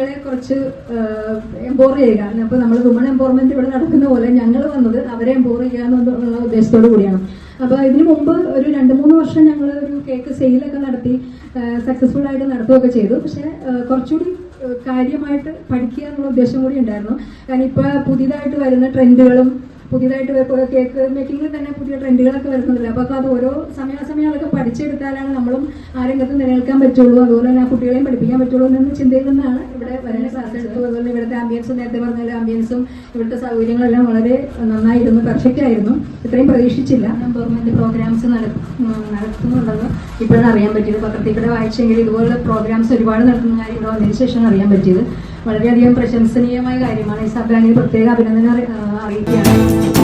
കുറച്ച് എംപവർ ചെയ്യുക. അപ്പോൾ നമ്മൾ വുമൺ എംപവർമെന്റ് ഇവിടെ നടക്കുന്ന പോലെ ഞങ്ങൾ വന്നത് അവരെ എംപവർ ചെയ്യുക എന്നുള്ള ഉദ്ദേശത്തോടു കൂടിയാണ്. അപ്പോൾ ഇതിനു മുമ്പ് ഒരു 2-3 വർഷം ഞങ്ങൾ ഒരു കേക്ക് സെയിലൊക്കെ നടത്തി സക്സസ്ഫുൾ ആയിട്ട് നടത്തുകയൊക്കെ ചെയ്തു. പക്ഷെ കുറച്ചുകൂടി കാര്യമായിട്ട് പഠിക്കുക എന്നുള്ള ഉദ്ദേശം കൂടി ഉണ്ടായിരുന്നു. കാരണം ഇപ്പോൾ പുതിയതായിട്ട് വരുന്ന ട്രെൻഡുകളും പുതിയതായിട്ട് കേക്ക് മേക്കിങ്ങിൽ തന്നെ പുതിയ ട്രെൻഡുകളൊക്കെ വരുന്നില്ല. അപ്പോൾ അത് ഓരോ സമയാസമയങ്ങളൊക്കെ പഠിച്ചെടുത്താലാണ് നമ്മളും ആ രംഗത്ത് നിലനിൽക്കാൻ പറ്റുള്ളൂ, അതുപോലെ തന്നെ ആ കുട്ടികളെയും പഠിപ്പിക്കാൻ പറ്റുള്ളൂ എന്ന ചിന്തയിൽ നിന്നാണ് ഇവിടെ വരാൻ സാധിച്ചത്. അതുപോലെ ഇവിടുത്തെ ആംബിയൻസും നേരത്തെ പറഞ്ഞ ആംബിയൻസും ഇവിടുത്തെ സൗകര്യങ്ങളെല്ലാം വളരെ നന്നായിരുന്നു, പെർഫെക്റ്റ് ആയിരുന്നു. ഇത്രയും പ്രതീക്ഷിച്ചില്ല. ഗവൺമെന്റ് പ്രോഗ്രാംസ് നടത്തുന്നുണ്ടെന്ന് ഇപ്പോഴാണ് അറിയാൻ പറ്റിയത്. പത്രത്തിൽ കൂടെ വായിച്ചെങ്കിൽ ഇതുപോലുള്ള പ്രോഗ്രാംസ് ഒരുപാട് നടത്തുന്ന കാര്യം ഇവിടെ വന്നതിന് ശേഷമാണ് അറിയാൻ പറ്റിയത്. വളരെയധികം പ്രശംസനീയമായ കാര്യമാണ്. ഈ സഭ പ്രത്യേക അഭിനന്ദനം അറിയിക്കുകയാണ്.